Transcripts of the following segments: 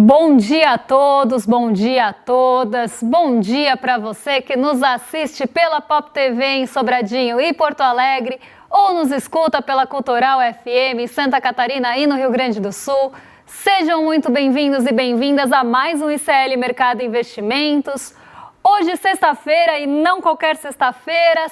Bom dia a todos, bom dia a todas, bom dia para você que nos assiste pela Pop TV em Sobradinho e Porto Alegre ou nos escuta pela Cultural FM em Santa Catarina e no Rio Grande do Sul. Sejam muito bem-vindos e bem-vindas a mais um ICL Mercado Investimentos. Hoje sexta-feira e não qualquer sexta-feira,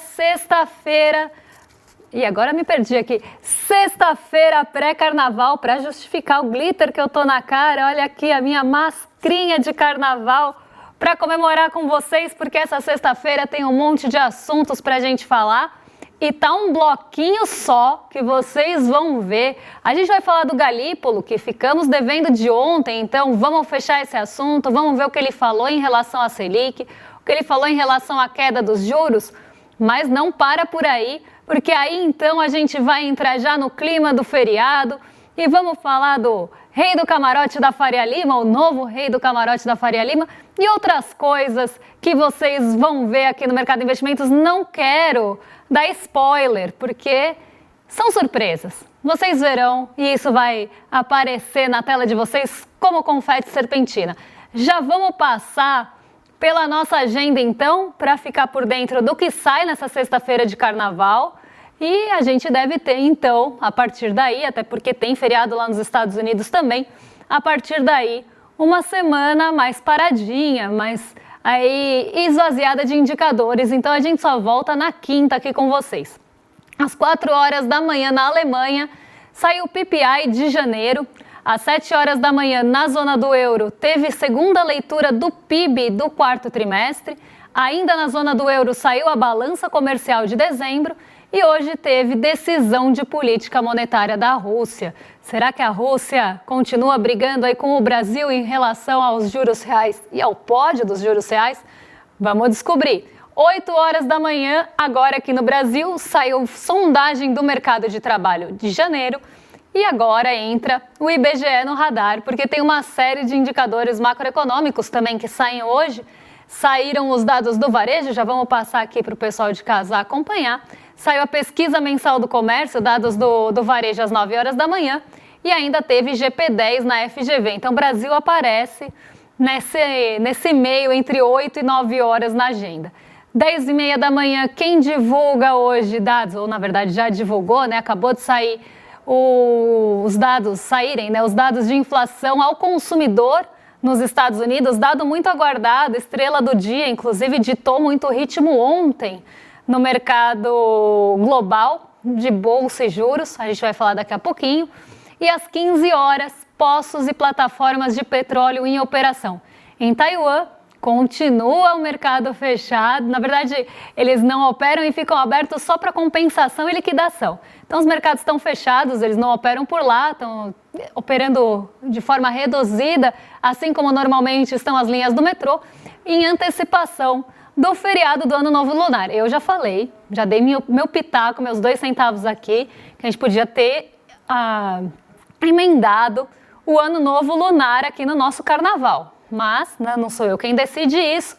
e agora me perdi aqui, sexta-feira pré-carnaval, para justificar o glitter que eu tô na cara. Olha aqui a minha mascrinha de carnaval para comemorar com vocês, porque essa sexta-feira tem um monte de assuntos pra gente falar e tá um bloquinho só que vocês vão ver. A gente vai falar do Galípolo, que ficamos devendo de ontem, então vamos fechar esse assunto, vamos ver o que ele falou em relação à Selic, o que ele falou em relação à queda dos juros, mas não para por aí, porque aí então a gente vai entrar já no clima do feriado e vamos falar do rei do camarote da Faria Lima, o novo rei do camarote da Faria Lima e outras coisas que vocês vão ver aqui no Mercado de Investimentos. Não quero dar spoiler, porque são surpresas. Vocês verão e isso vai aparecer na tela de vocês como confete serpentina. Já vamos passar pela nossa agenda então, para ficar por dentro do que sai nessa sexta-feira de carnaval. E a gente deve ter então, a partir daí, até porque tem feriado lá nos Estados Unidos também, a partir daí, uma semana mais paradinha, mais aí esvaziada de indicadores. Então a gente só volta na quinta aqui com vocês. Às 4 horas da manhã na Alemanha, saiu o PPI de janeiro. Às 7 horas da manhã, na zona do euro, teve segunda leitura do PIB do quarto trimestre. Ainda na zona do euro, saiu a balança comercial de dezembro. E hoje teve decisão de política monetária da Rússia. Será que a Rússia continua brigando aí com o Brasil em relação aos juros reais e ao pódio dos juros reais? Vamos descobrir. 8 horas da manhã, agora aqui no Brasil, saiu sondagem do mercado de trabalho de janeiro. E agora entra o IBGE no radar, porque tem uma série de indicadores macroeconômicos também que saem hoje. Saíram os dados do varejo, já vamos passar aqui para o pessoal de casa acompanhar. Saiu a pesquisa mensal do comércio, dados do varejo às 9 horas da manhã. E ainda teve GP10 na FGV. Então o Brasil aparece nesse meio entre 8 e 9 horas na agenda. 10h30 da manhã, quem divulga hoje dados, ou na verdade já divulgou, né? Acabou de sair os dados saírem, né? Os dados de inflação ao consumidor nos Estados Unidos, dado muito aguardado, estrela do dia, inclusive ditou muito ritmo ontem no mercado global de bolsa e juros, a gente vai falar daqui a pouquinho. E às 15 horas, poços e plataformas de petróleo em operação. Em Taiwan, continua o mercado fechado. Na verdade, eles não operam e ficam abertos só para compensação e liquidação. Então, os mercados estão fechados, eles não operam por lá, estão operando de forma reduzida, assim como normalmente estão as linhas do metrô, em antecipação do feriado do Ano Novo Lunar. Eu já falei, já dei meu pitaco, meus 2 centavos aqui, que a gente podia ter emendado o Ano Novo Lunar aqui no nosso carnaval. Mas não sou eu quem decide isso,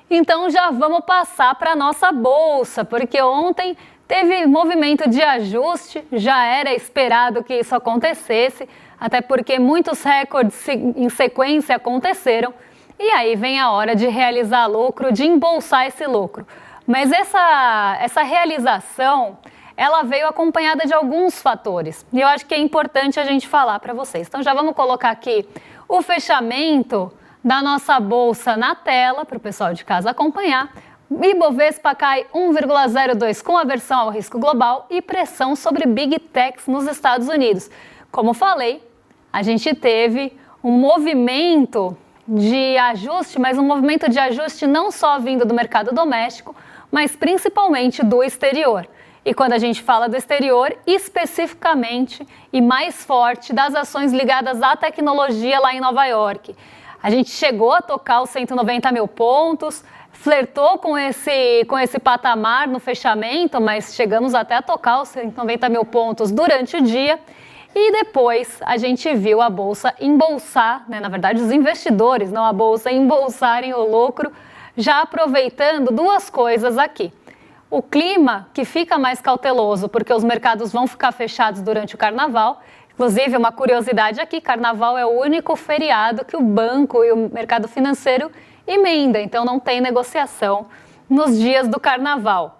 então já vamos passar para a nossa bolsa, porque ontem teve movimento de ajuste, já era esperado que isso acontecesse, até porque muitos recordes em sequência aconteceram, e aí vem a hora de realizar lucro, de embolsar esse lucro. Mas essa realização, ela veio acompanhada de alguns fatores, e eu acho que é importante a gente falar para vocês. Então já vamos colocar aqui o fechamento da nossa bolsa na tela, para o pessoal de casa acompanhar. Ibovespa cai 1,02 com aversão ao risco global e pressão sobre Big Techs nos Estados Unidos. Como falei, a gente teve um movimento de ajuste, mas um movimento de ajuste não só vindo do mercado doméstico, mas principalmente do exterior. E quando a gente fala do exterior, especificamente e mais forte das ações ligadas à tecnologia lá em Nova York. A gente chegou a tocar os 190 mil pontos, flertou com esse patamar no fechamento, mas chegamos até a tocar os 190 mil pontos durante o dia. E depois a gente viu a bolsa embolsar, né? Na verdade os investidores, não a bolsa, embolsarem o lucro, já aproveitando duas coisas aqui. O clima, que fica mais cauteloso, porque os mercados vão ficar fechados durante o carnaval. Inclusive, uma curiosidade aqui, Carnaval é o único feriado que o banco e o mercado financeiro emenda, então não tem negociação nos dias do Carnaval.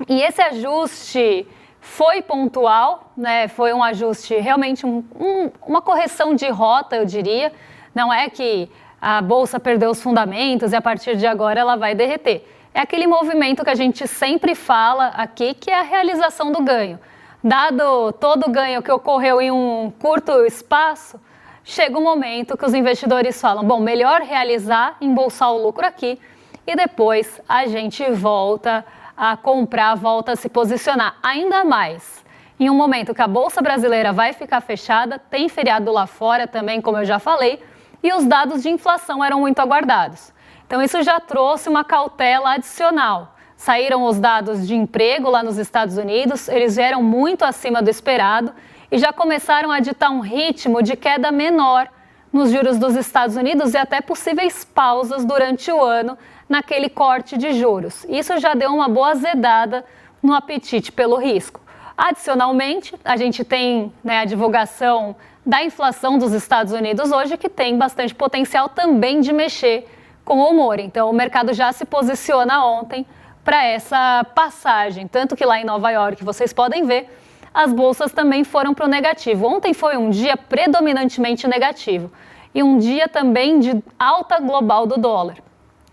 E esse ajuste foi pontual, né? Foi um ajuste realmente, uma correção de rota, eu diria. Não é que a Bolsa perdeu os fundamentos e a partir de agora ela vai derreter. É aquele movimento que a gente sempre fala aqui, que é a realização do ganho. Dado todo o ganho que ocorreu em um curto espaço, chega um momento que os investidores falam, bom, melhor realizar, embolsar o lucro aqui e depois a gente volta a comprar, volta a se posicionar. Ainda mais em um momento que a Bolsa Brasileira vai ficar fechada, tem feriado lá fora também, como eu já falei, e os dados de inflação eram muito aguardados. Então isso já trouxe uma cautela adicional. Saíram os dados de emprego lá nos Estados Unidos, eles vieram muito acima do esperado e já começaram a ditar um ritmo de queda menor nos juros dos Estados Unidos e até possíveis pausas durante o ano naquele corte de juros. Isso já deu uma boa azedada no apetite pelo risco. Adicionalmente, a gente tem, né, a divulgação da inflação dos Estados Unidos hoje, que tem bastante potencial também de mexer com o humor. Então, o mercado já se posiciona ontem para essa passagem, tanto que lá em Nova York, vocês podem ver, as bolsas também foram para o negativo. Ontem foi um dia predominantemente negativo e um dia também de alta global do dólar.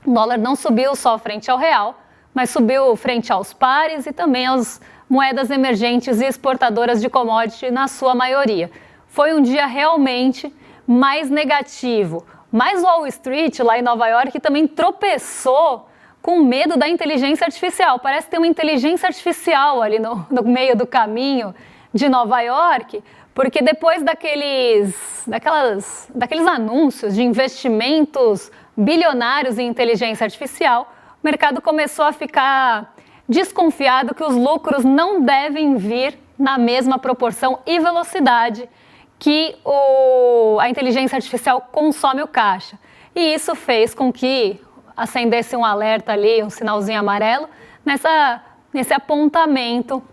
O dólar não subiu só frente ao real, mas subiu frente aos pares e também às moedas emergentes e exportadoras de commodity na sua maioria. Foi um dia realmente mais negativo. Mas Wall Street, lá em Nova York, também tropeçou com medo da inteligência artificial. Parece ter uma inteligência artificial ali no meio do caminho de Nova York, porque depois daqueles anúncios de investimentos bilionários em inteligência artificial, o mercado começou a ficar desconfiado que os lucros não devem vir na mesma proporção e velocidade que a inteligência artificial consome o caixa. E isso fez com que acendesse um alerta ali, um sinalzinho amarelo, nesse apontamento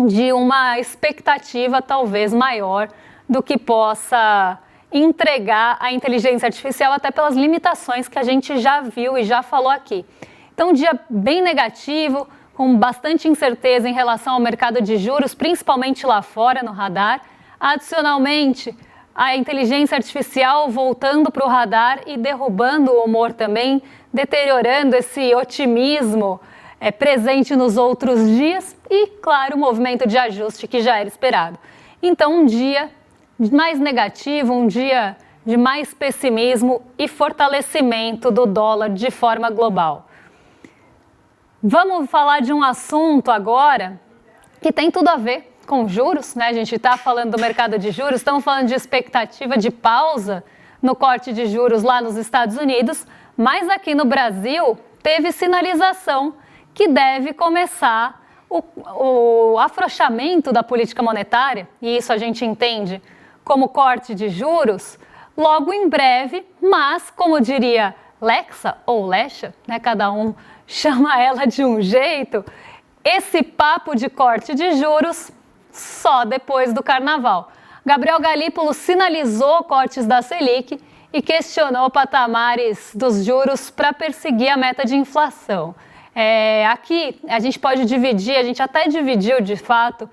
de uma expectativa talvez maior do que possa entregar a inteligência artificial, até pelas limitações que a gente já viu e já falou aqui. Então, um dia bem negativo, com bastante incerteza em relação ao mercado de juros, principalmente lá fora no radar. Adicionalmente, a inteligência artificial voltando para o radar e derrubando o humor também, deteriorando esse otimismo presente nos outros dias e, claro, o movimento de ajuste que já era esperado. Então, um dia mais negativo, um dia de mais pessimismo e fortalecimento do dólar de forma global. Vamos falar de um assunto agora que tem tudo a ver com juros, né? A gente está falando do mercado de juros, estamos falando de expectativa de pausa no corte de juros lá nos Estados Unidos, mas aqui no Brasil teve sinalização que deve começar o afrouxamento da política monetária, e isso a gente entende como corte de juros, logo em breve, mas, como diria Lexa ou Lecha, né, cada um chama ela de um jeito, esse papo de corte de juros só depois do Carnaval. Gabriel Galípolo sinalizou cortes da Selic e questionou patamares dos juros para perseguir a meta de inflação. Aqui a gente pode dividir, a gente até dividiu de fato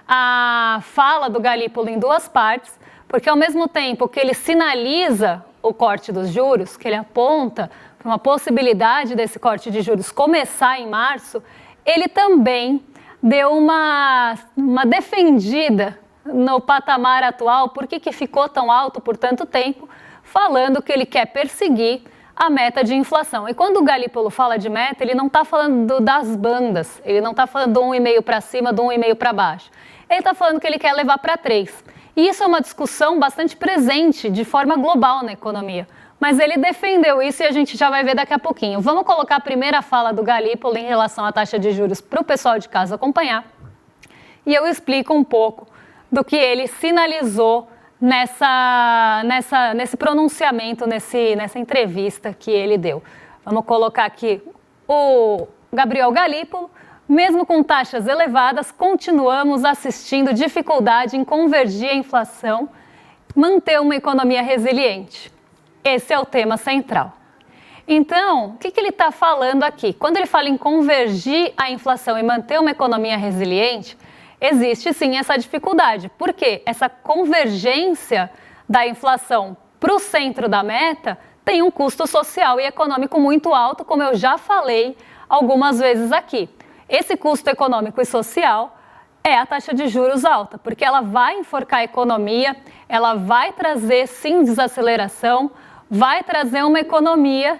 a fala do Galípolo em duas partes, porque ao mesmo tempo que ele sinaliza o corte dos juros, que ele aponta para uma possibilidade desse corte de juros começar em março, ele também deu uma defendida no patamar atual, por que ficou tão alto por tanto tempo, falando que ele quer perseguir a meta de inflação. E quando o Galípolo fala de meta, ele não está falando das bandas, ele não está falando do 1,5 para cima, do 1,5 para baixo. Ele está falando que ele quer levar para 3. E isso é uma discussão bastante presente de forma global na economia. Mas ele defendeu isso e a gente já vai ver daqui a pouquinho. Vamos colocar a primeira fala do Galípolo em relação à taxa de juros para o pessoal de casa acompanhar. E eu explico um pouco do que ele sinalizou nesse pronunciamento, nessa entrevista que ele deu. Vamos colocar aqui o Gabriel Galípolo mesmo com taxas elevadas, continuamos assistindo dificuldade em convergir a inflação, manter uma economia resiliente. Esse é o tema central. Então, o que ele está falando aqui? Quando ele fala em convergir a inflação e manter uma economia resiliente, existe sim essa dificuldade. Por quê? Essa convergência da inflação para o centro da meta tem um custo social e econômico muito alto, como eu já falei algumas vezes aqui. Esse custo econômico e social é a taxa de juros alta, porque ela vai enforcar a economia, ela vai trazer sim desaceleração, vai trazer uma economia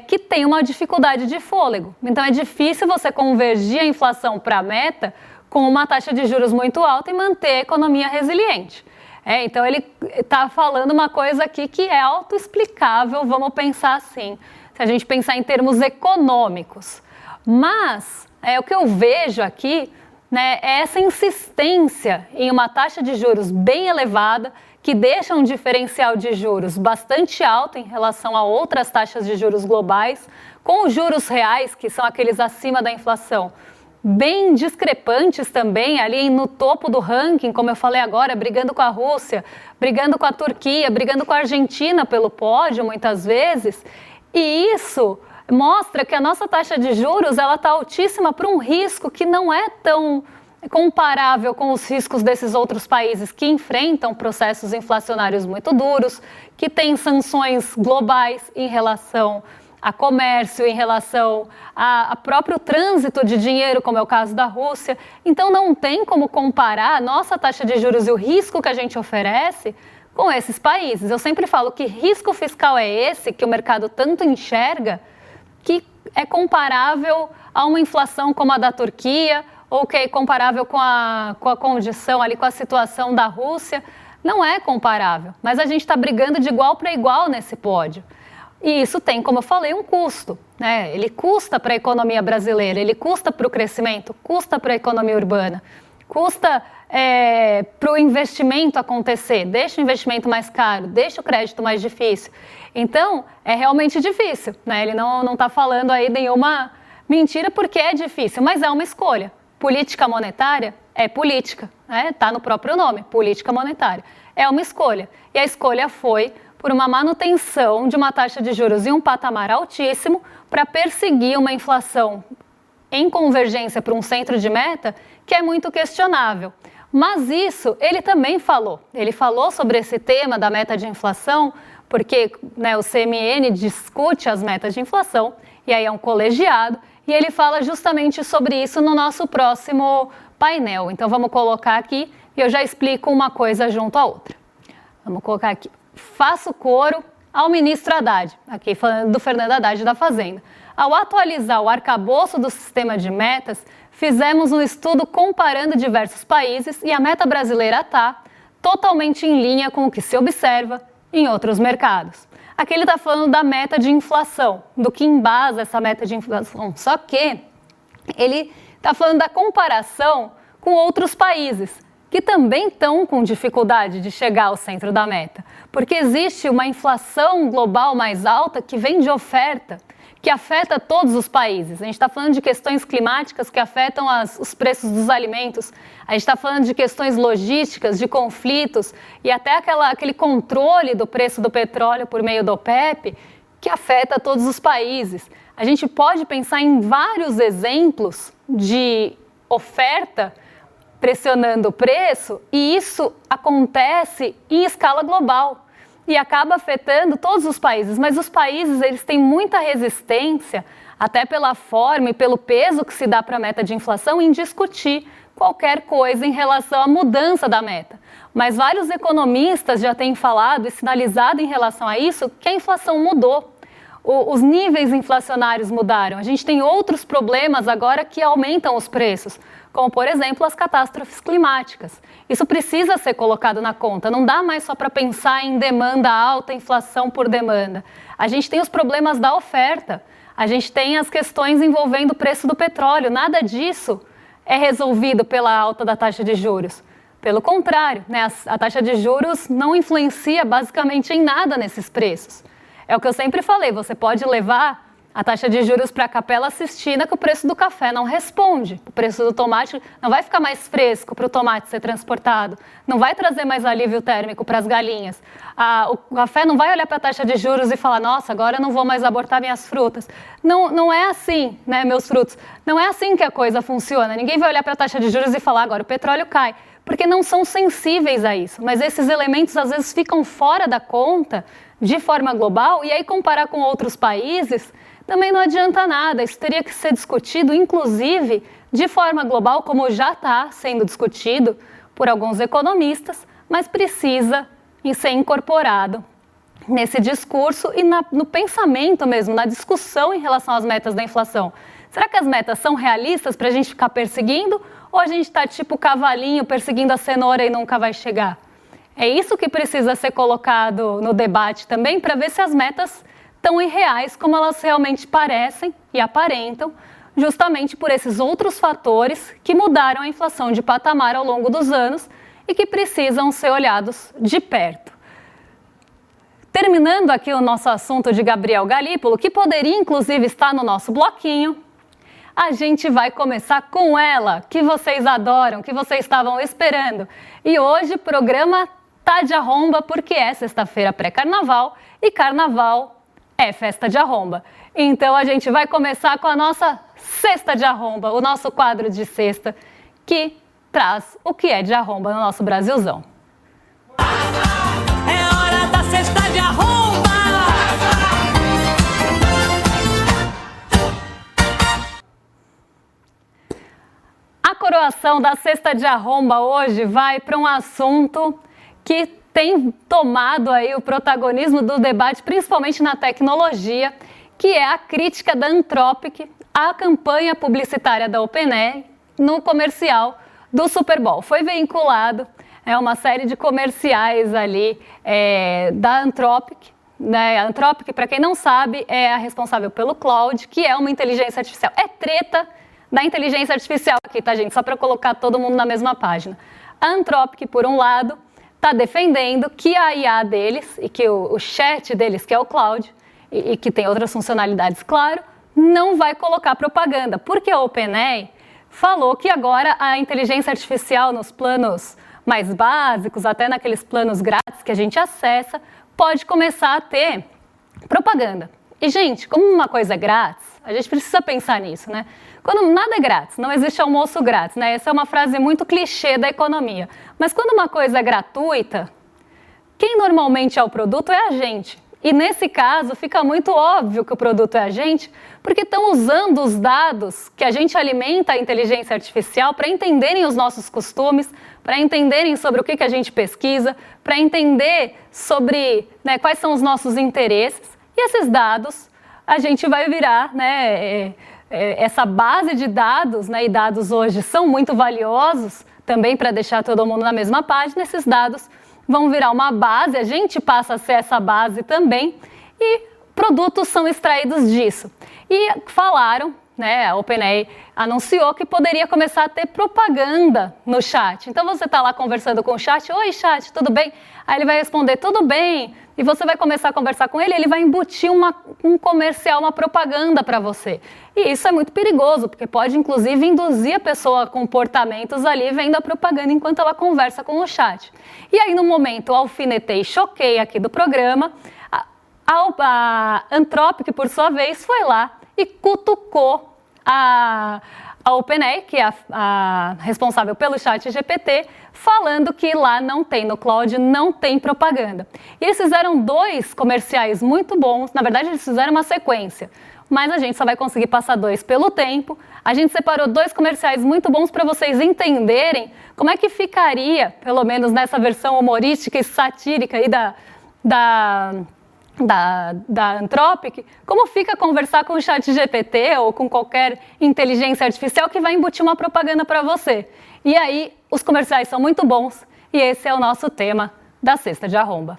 que tem uma dificuldade de fôlego. Então é difícil você convergir a inflação para a meta com uma taxa de juros muito alta e manter a economia resiliente. Então ele está falando uma coisa aqui que é autoexplicável, vamos pensar assim, se a gente pensar em termos econômicos. Mas o que eu vejo aqui, é essa insistência em uma taxa de juros bem elevada, que deixa um diferencial de juros bastante alto em relação a outras taxas de juros globais, com os juros reais, que são aqueles acima da inflação, bem discrepantes também, ali no topo do ranking, como eu falei agora, brigando com a Rússia, brigando com a Turquia, brigando com a Argentina pelo pódio, muitas vezes. E isso mostra que a nossa taxa de juros está altíssima para um risco que não é tão comparável com os riscos desses outros países que enfrentam processos inflacionários muito duros, que têm sanções globais em relação a comércio, em relação a próprio trânsito de dinheiro, como é o caso da Rússia. Então não tem como comparar a nossa taxa de juros e o risco que a gente oferece com esses países. Eu sempre falo que risco fiscal é esse que o mercado tanto enxerga, que é comparável a uma inflação como a da Turquia, ou que é comparável com a condição ali, com a situação da Rússia. Não é comparável, mas a gente está brigando de igual para igual nesse pódio. E isso tem, como eu falei, um custo, Ele custa para a economia brasileira, ele custa para o crescimento, custa para a economia urbana, custa para o investimento acontecer, deixa o investimento mais caro, deixa o crédito mais difícil. Então, é realmente difícil, Ele não está falando aí nenhuma mentira, porque é difícil, mas é uma escolha. Política monetária é política, Está no próprio nome, política monetária. É uma escolha. E a escolha foi por uma manutenção de uma taxa de juros em um patamar altíssimo para perseguir uma inflação em convergência para um centro de meta que é muito questionável. Mas isso ele também falou. Ele falou sobre esse tema da meta de inflação, porque o CMN discute as metas de inflação, e aí é um colegiado, e ele fala justamente sobre isso no nosso próximo painel. Então vamos colocar aqui e eu já explico uma coisa junto à outra. Vamos colocar aqui. Faço coro ao ministro Haddad, aqui falando do Fernando Haddad da Fazenda. Ao atualizar o arcabouço do sistema de metas, fizemos um estudo comparando diversos países e a meta brasileira está totalmente em linha com o que se observa em outros mercados. Aqui ele está falando da meta de inflação, do que embasa essa meta de inflação. Só que ele está falando da comparação com outros países, que também estão com dificuldade de chegar ao centro da meta, porque existe uma inflação global mais alta que vem de oferta, que afeta todos os países. A gente está falando de questões climáticas que afetam os preços dos alimentos, a gente está falando de questões logísticas, de conflitos e até aquele controle do preço do petróleo por meio do OPEP, que afeta todos os países. A gente pode pensar em vários exemplos de oferta pressionando o preço, e isso acontece em escala global e acaba afetando todos os países, mas os países eles têm muita resistência, até pela forma e pelo peso que se dá para a meta de inflação, em discutir qualquer coisa em relação à mudança da meta. Mas vários economistas já têm falado e sinalizado em relação a isso que a inflação mudou. Os níveis inflacionários mudaram. A gente tem outros problemas agora que aumentam os preços, como, por exemplo, as catástrofes climáticas. Isso precisa ser colocado na conta. Não dá mais só para pensar em demanda alta, inflação por demanda. A gente tem os problemas da oferta. A gente tem as questões envolvendo o preço do petróleo. Nada disso é resolvido pela alta da taxa de juros. Pelo contrário, a taxa de juros não influencia basicamente em nada nesses preços. É o que eu sempre falei, você pode levar a taxa de juros para a Capela Sistina, que o preço do café não responde. O preço do tomate não vai ficar mais fresco para o tomate ser transportado, não vai trazer mais alívio térmico para as galinhas. O café não vai olhar para a taxa de juros e falar, nossa, agora eu não vou mais abortar minhas frutas. Não é assim, né, meus frutos. Não é assim que a coisa funciona. Ninguém vai olhar para a taxa de juros e falar, agora o petróleo cai, porque não são sensíveis a isso. Mas esses elementos às vezes ficam fora da conta de forma global e aí comparar com outros países também não adianta nada. Isso teria que ser discutido, inclusive, de forma global, como já está sendo discutido por alguns economistas, mas precisa ser incorporado nesse discurso e no pensamento mesmo, na discussão em relação às metas da inflação. Será que as metas são realistas para a gente ficar perseguindo ou a gente está tipo cavalinho perseguindo a cenoura e nunca vai chegar? É isso que precisa ser colocado no debate também para ver se as metas tão irreais como elas realmente parecem e aparentam, justamente por esses outros fatores que mudaram a inflação de patamar ao longo dos anos e que precisam ser olhados de perto. Terminando aqui o nosso assunto de Gabriel Galípolo, que poderia inclusive estar no nosso bloquinho, a gente vai começar com ela, que vocês adoram, que vocês estavam esperando. E hoje o programa tá de arromba porque é sexta-feira pré-carnaval e carnaval é festa de arromba. Então a gente vai começar com a nossa Sexta de Arromba, o nosso quadro de sexta, que traz o que é de arromba no nosso Brasilzão. É hora da Sexta de Arromba! A coroação da Sexta de Arromba hoje vai para um assunto que tem tomado aí o protagonismo do debate, principalmente na tecnologia, que é a crítica da Anthropic à campanha publicitária da OpenAI no comercial do Super Bowl. Foi vinculado uma série de comerciais ali da Anthropic. Né? A Anthropic, para quem não sabe, é a responsável pelo Claude, que é uma inteligência artificial. É treta da inteligência artificial aqui, tá, gente? Só para colocar todo mundo na mesma página. A Anthropic, por um lado, está defendendo que a IA deles e que o chat deles, que é o Claude, e que tem outras funcionalidades, claro, não vai colocar propaganda, porque a OpenAI falou que agora a inteligência artificial nos planos mais básicos, até naqueles planos grátis que a gente acessa, pode começar a ter propaganda. E, gente, como uma coisa é grátis, a gente precisa pensar nisso, né? Quando nada é grátis, não existe almoço grátis, né? Essa é uma frase muito clichê da economia. Mas quando uma coisa é gratuita, quem normalmente é o produto é a gente. E nesse caso, fica muito óbvio que o produto é a gente, porque estão usando os dados que a gente alimenta a inteligência artificial para entenderem os nossos costumes, para entenderem sobre o que a gente pesquisa, para entender sobre quais são os nossos interesses. E esses dados a gente vai virar, essa base de dados, e dados hoje são muito valiosos também para deixar todo mundo na mesma página. Esses dados vão virar uma base, a gente passa a ser essa base também e produtos são extraídos disso. E falaram, a OpenAI anunciou que poderia começar a ter propaganda no chat. Então você está lá conversando com o chat, oi chat, tudo bem? Aí ele vai responder, tudo bem. E você vai começar a conversar com ele, ele vai embutir um comercial, uma propaganda para você. E isso é muito perigoso, porque pode inclusive induzir a pessoa a comportamentos ali vendo a propaganda enquanto ela conversa com o chat. E aí no momento alfinetei, choquei aqui do programa, a Anthropic, por sua vez, foi lá e cutucou a OpenAI, que é a responsável pelo chat GPT, falando que lá não tem, no Claude não tem propaganda. E eles fizeram 2 comerciais muito bons, na verdade eles fizeram uma sequência, mas a gente só vai conseguir passar 2 pelo tempo. A gente separou 2 comerciais muito bons para vocês entenderem como é que ficaria, pelo menos nessa versão humorística e satírica aí da Anthropic, como fica conversar com o chat GPT ou com qualquer inteligência artificial que vai embutir uma propaganda para você. E aí, os comerciais são muito bons e esse é o nosso tema da Sexta de Arromba.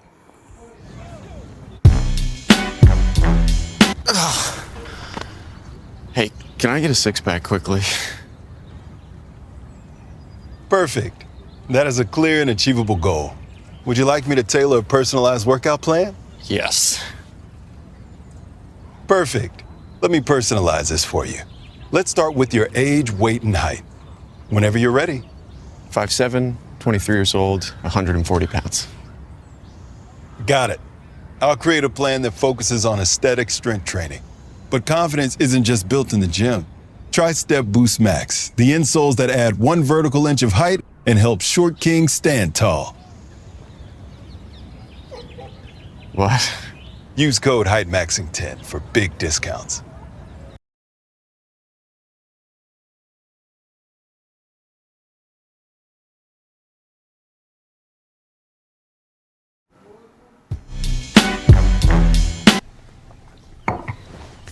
Hey, can I get a six-pack quickly? Perfect. That is a clear and achievable goal. Would you like me to tailor a personalized workout plan? Yes. Perfect. Let me personalize this for you. Let's start with your age, weight, and height. Whenever you're ready. 5'7", 23 years old, 140 pounds. Got it. I'll create a plan that focuses on aesthetic strength training. But confidence isn't just built in the gym. Try Step Boost Max, the insoles that add 1 vertical inch of height and help short kings stand tall. What? Use code HeightMaxing10 for big discounts.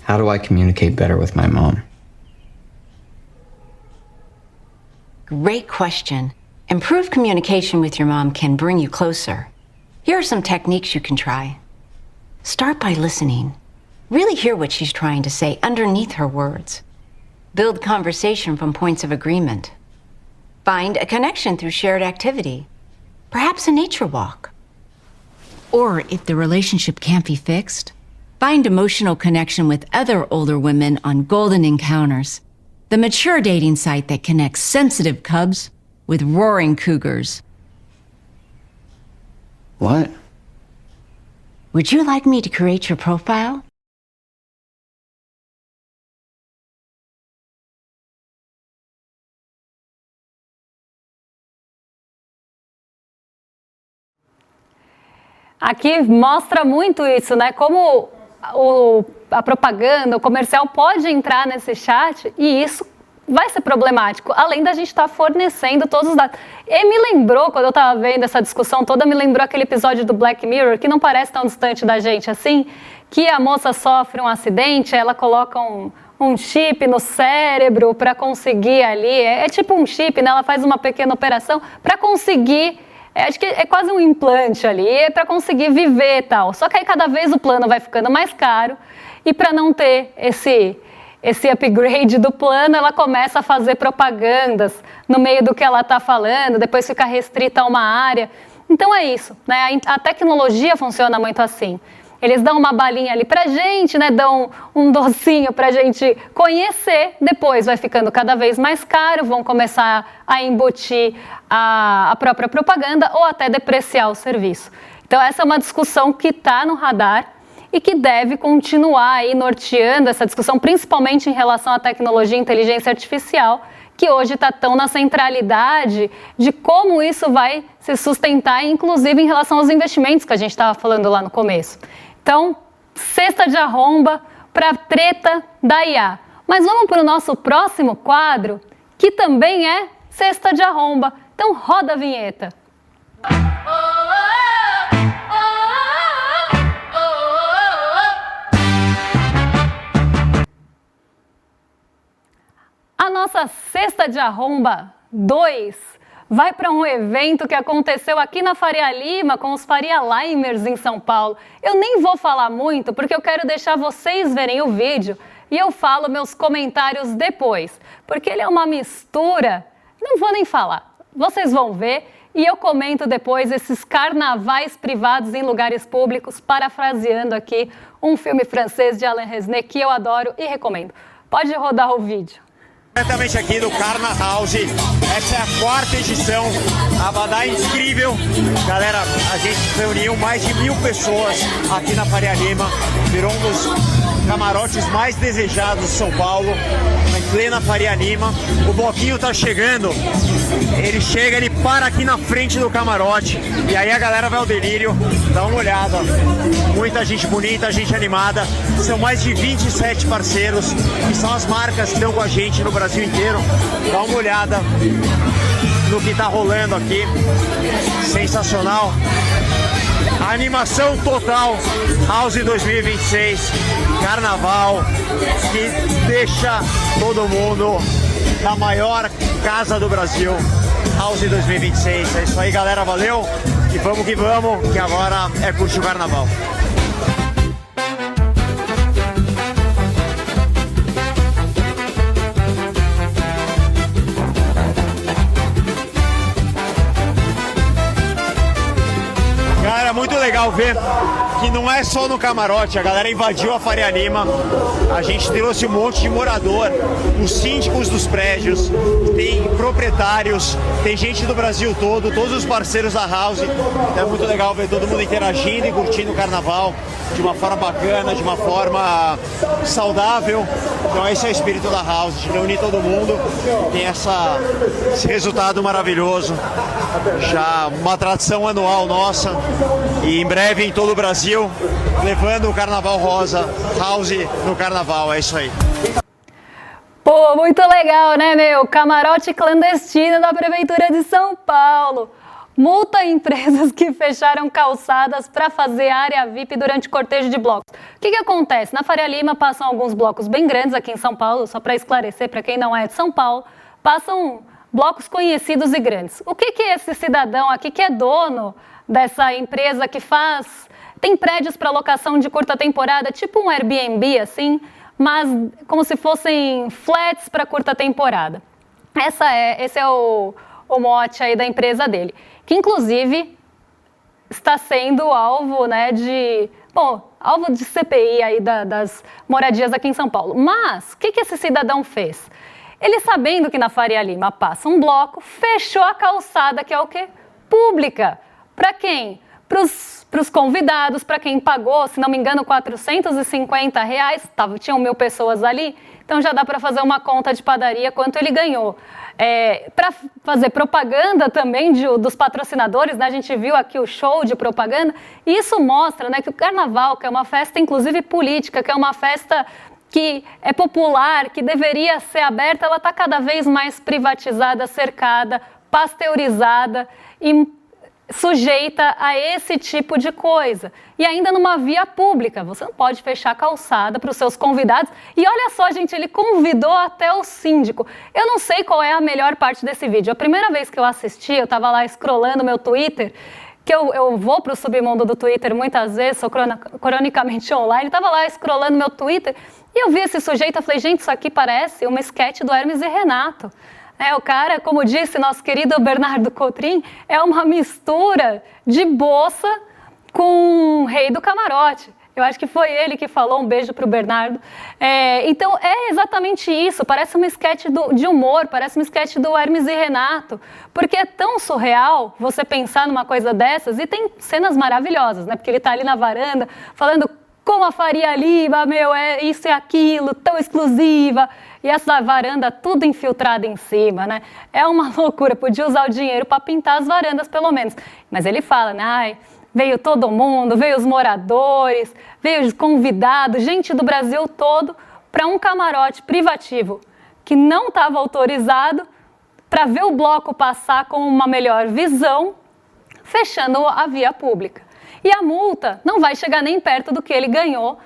How do I communicate better with my mom? Great question. Improved communication with your mom can bring you closer. Here are some techniques you can try. Start by listening. Really hear what she's trying to say underneath her words. Build conversation from points of agreement. Find a connection through shared activity, perhaps a nature walk. Or if the relationship can't be fixed, find emotional connection with other older women on Golden Encounters, the mature dating site that connects sensitive cubs with roaring cougars. What? Would you like me to create your profile? Aqui mostra muito isso, né? Como a propaganda, o comercial pode entrar nesse chat e isso vai ser problemático, além da gente estar fornecendo todos os dados. E me lembrou, quando eu estava vendo essa discussão toda, me lembrou aquele episódio do Black Mirror, que não parece tão distante da gente assim, que a moça sofre um acidente, ela coloca um chip no cérebro para conseguir ali, é tipo um chip, né? Ela faz uma pequena operação para conseguir, acho que é quase um implante ali, para conseguir viver e tal. Só que aí cada vez o plano vai ficando mais caro e para não ter esse upgrade do plano, ela começa a fazer propagandas no meio do que ela está falando, depois fica restrita a uma área. Então é isso, né? A tecnologia funciona muito assim. Eles dão uma balinha ali pra gente, né? Dão um docinho pra gente conhecer, depois vai ficando cada vez mais caro, vão começar a embutir a própria propaganda ou até depreciar o serviço. Então essa é uma discussão que está no radar e que deve continuar aí norteando essa discussão, principalmente em relação à tecnologia e inteligência artificial, que hoje está tão na centralidade de como isso vai se sustentar, inclusive em relação aos investimentos que a gente estava falando lá no começo. Então, cesta de arromba para a treta da IA. Mas vamos para o nosso próximo quadro, que também é cesta de arromba. Então, roda a vinheta. A nossa cesta de arromba 2 vai para um evento que aconteceu aqui na Faria Lima com os Faria Limers em São Paulo. Eu nem vou falar muito porque eu quero deixar vocês verem o vídeo e eu falo meus comentários depois, porque ele é uma mistura, não vou nem falar, vocês vão ver e eu comento depois esses carnavais privados em lugares públicos, parafraseando aqui um filme francês de Alain Resnais que eu adoro e recomendo. Pode rodar o vídeo. Diretamente aqui do Carna House, essa é a 4ª edição, Abadá incrível, galera, a gente reuniu mais de 1000 pessoas aqui na Faria Lima, virou um dos camarotes mais desejados de São Paulo, em plena Faria Lima. O bloquinho tá chegando, ele chega, ele para aqui na frente do camarote e aí a galera vai ao delírio, dá uma olhada, muita gente bonita, gente animada, são mais de 27 parceiros, que são as marcas que estão com a gente no Brasil inteiro. Dá uma olhada no que tá rolando aqui, sensacional, a animação total, House 2026, carnaval, que deixa todo mundo na maior casa do Brasil, House 2026. É isso aí, galera, valeu e vamos que agora é curtir o carnaval. Muito legal ver que não é só no camarote, a galera invadiu a Faria Lima, a gente trouxe um monte de morador, os síndicos dos prédios, tem proprietários, tem gente do Brasil todo, todos os parceiros da House. É muito legal ver todo mundo interagindo e curtindo o carnaval de uma forma bacana, de uma forma saudável. Então esse é o espírito da House, de reunir todo mundo. Tem esse resultado maravilhoso. Já uma tradição anual nossa. E em breve em todo o Brasil, levando o Carnaval Rosa, House no Carnaval. É isso aí. Pô, muito legal, né, meu? Camarote clandestino da Prefeitura de São Paulo. Multa empresas que fecharam calçadas para fazer área VIP durante cortejo de blocos. O que acontece? Na Faria Lima passam alguns blocos bem grandes aqui em São Paulo, só para esclarecer para quem não é de São Paulo, passam blocos conhecidos e grandes. O que esse cidadão aqui, que é dono dessa empresa que tem prédios para locação de curta temporada, tipo um Airbnb assim, mas como se fossem flats para curta temporada. Esse é o mote aí da empresa dele, que inclusive está sendo alvo, né, alvo de CPI aí das moradias aqui em São Paulo. Mas o que esse cidadão fez? Ele, sabendo que na Faria Lima passa um bloco, fechou a calçada, que é o quê? Pública. Para quem? Para os convidados, para quem pagou, se não me engano, R$450, tinham 1.000 pessoas ali, então já dá para fazer uma conta de padaria quanto ele ganhou. Para fazer propaganda também dos patrocinadores, né? A gente viu aqui o show de propaganda, e isso mostra, né, que o Carnaval, que é uma festa inclusive política, que é uma festa que é popular, que deveria ser aberta, ela está cada vez mais privatizada, cercada, pasteurizada e sujeita a esse tipo de coisa. E ainda numa via pública, você não pode fechar a calçada para os seus convidados. E olha só, gente, ele convidou até o síndico. Eu não sei qual é a melhor parte desse vídeo. A primeira vez que eu assisti, eu estava lá scrollando meu Twitter, que eu vou para o submundo do Twitter muitas vezes, sou cronicamente online, estava lá scrollando meu Twitter e eu vi esse sujeito, eu falei, gente, isso aqui parece uma esquete do Hermes e Renato. O cara, como disse nosso querido Bernardo Cotrim, é uma mistura de Bossa com o Rei do Camarote. Eu acho que foi ele que falou, um beijo para o Bernardo. Então, é exatamente isso, parece uma esquete de humor, parece uma esquete do Hermes e Renato, porque é tão surreal você pensar numa coisa dessas, e tem cenas maravilhosas, né? Porque ele está ali na varanda, falando como a Faria Lima, é isso e aquilo, tão exclusiva, e essa varanda tudo infiltrada em cima, né? É uma loucura, podia usar o dinheiro para pintar as varandas, pelo menos. Mas ele fala, né? Veio todo mundo, veio os moradores, veio os convidados, gente do Brasil todo, para um camarote privativo que não estava autorizado, para ver o bloco passar com uma melhor visão, fechando a via pública. E a multa não vai chegar nem perto do que ele ganhou,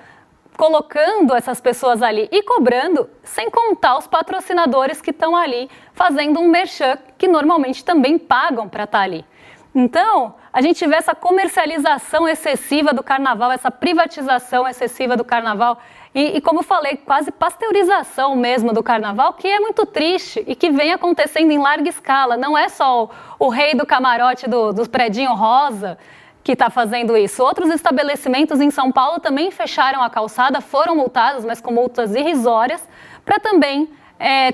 colocando essas pessoas ali e cobrando, sem contar os patrocinadores que estão ali fazendo um merchan, que normalmente também pagam para estar ali. Então, a gente vê essa comercialização excessiva do carnaval, essa privatização excessiva do carnaval e como eu falei, quase pasteurização mesmo do carnaval, que é muito triste e que vem acontecendo em larga escala. Não é só o rei do camarote do predinho rosa que está fazendo isso. Outros estabelecimentos em São Paulo também fecharam a calçada, foram multados, mas com multas irrisórias, para também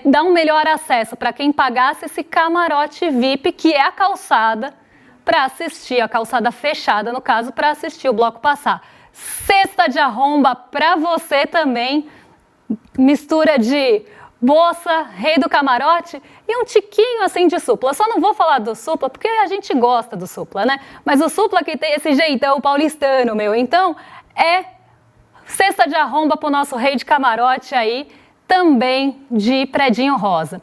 dar um melhor acesso para quem pagasse esse camarote VIP, que é a calçada, para assistir, a calçada fechada, no caso, para assistir o bloco passar. Cesta de arromba para você também, mistura de Bossa, Rei do Camarote e um tiquinho assim de Supla. Só não vou falar do Supla porque a gente gosta do Supla, né? Mas o Supla que tem esse jeitão paulistano, então cesta de arromba pro nosso Rei de Camarote aí, também de predinho rosa.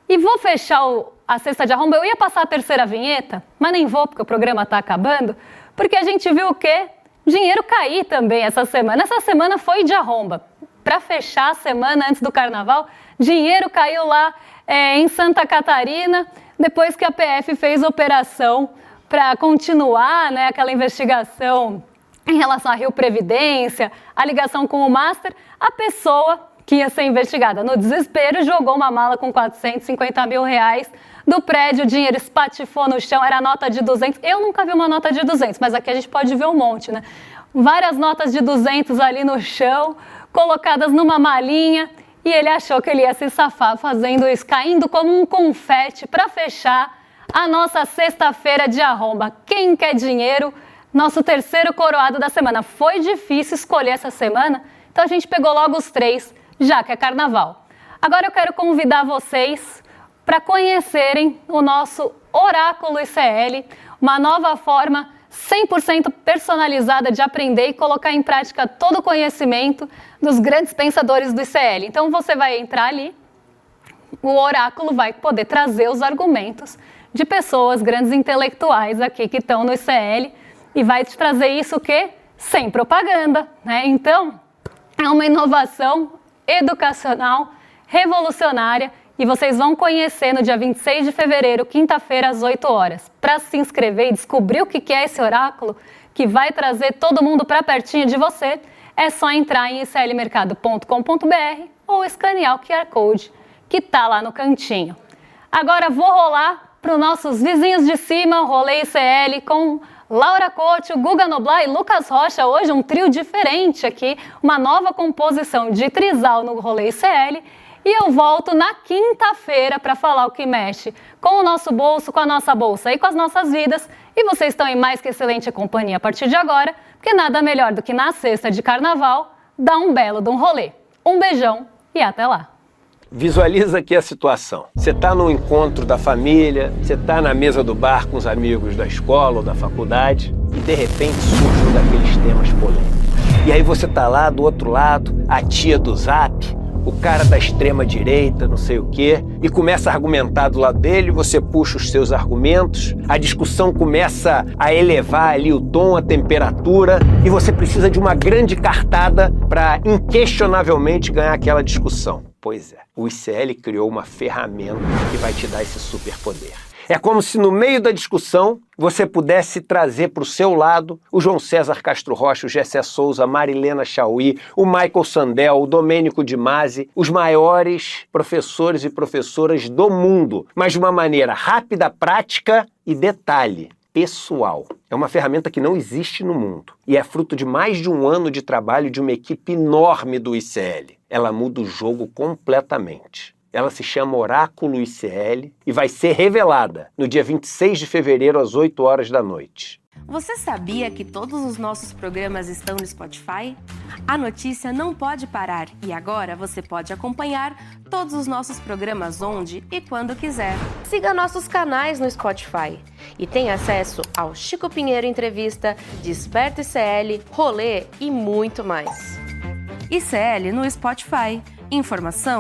E vou fechar a cesta de arromba. Eu ia passar a terceira vinheta, mas nem vou porque o programa tá acabando, porque a gente viu o quê? Dinheiro cair também essa semana. Essa semana foi de arromba. Para fechar a semana antes do carnaval, dinheiro caiu lá em Santa Catarina, depois que a PF fez operação para continuar, né, aquela investigação em relação à Rio Previdência, a ligação com o Master, a pessoa que ia ser investigada no desespero jogou uma mala com R$450 mil do prédio, o dinheiro espatifou no chão, era nota de 200. Eu nunca vi uma nota de 200, mas aqui a gente pode ver um monte, né? várias notas de 200 ali no chão, colocadas numa malinha, e ele achou que ele ia se safar fazendo isso, caindo como um confete para fechar a nossa sexta-feira de arromba. Quem quer dinheiro? Nosso terceiro coroado da semana. Foi difícil escolher essa semana, então a gente pegou logo os 3, já que é carnaval. Agora eu quero convidar vocês para conhecerem o nosso Oráculo ICL, uma nova forma 100% personalizada de aprender e colocar em prática todo o conhecimento dos grandes pensadores do ICL. Então você vai entrar ali, o oráculo vai poder trazer os argumentos de pessoas, grandes intelectuais aqui que estão no ICL, e vai te trazer isso o quê? Sem propaganda, né? Então, é uma inovação educacional revolucionária e vocês vão conhecer no dia 26 de fevereiro, quinta-feira, às 8 horas. Para se inscrever e descobrir o que é esse oráculo, que vai trazer todo mundo para pertinho de você, é só entrar em iclmercado.com.br ou escanear o QR Code que está lá no cantinho. Agora vou rolar para os nossos vizinhos de cima, o Rolê ICL com Laura Couto, Guga Noblar e Lucas Rocha. Hoje um trio diferente aqui, uma nova composição de trisal no Rolê ICL. E eu volto na quinta-feira para falar o que mexe com o nosso bolso, com a nossa bolsa e com as nossas vidas. E vocês estão em mais que excelente companhia a partir de agora, porque nada melhor do que na sexta de carnaval dar um belo de um rolê. Um beijão e até lá! Visualiza aqui a situação. Você está no encontro da família, você está na mesa do bar com os amigos da escola ou da faculdade e de repente surge um daqueles temas polêmicos. E aí você está lá do outro lado, a tia do Zap, o cara da extrema direita, não sei o quê, e começa a argumentar do lado dele, você puxa os seus argumentos, a discussão começa a elevar ali o tom, a temperatura, e você precisa de uma grande cartada para inquestionavelmente ganhar aquela discussão. Pois é, o ICL criou uma ferramenta que vai te dar esse superpoder. É como se no meio da discussão você pudesse trazer para o seu lado o João César Castro Rocha, o Gessé Souza, a Marilena Chauí, o Michael Sandel, o Domênico de Masi, os maiores professores e professoras do mundo, mas de uma maneira rápida, prática e detalhe, pessoal. É uma ferramenta que não existe no mundo e é fruto de mais de um ano de trabalho de uma equipe enorme do ICL. Ela muda o jogo completamente. Ela se chama Oráculo ICL e vai ser revelada no dia 26 de fevereiro, às 8 horas da noite. Você sabia que todos os nossos programas estão no Spotify? A notícia não pode parar e agora você pode acompanhar todos os nossos programas onde e quando quiser. Siga nossos canais no Spotify e tenha acesso ao Chico Pinheiro Entrevista, Desperta ICL, Rolê e muito mais. ICL no Spotify. Informação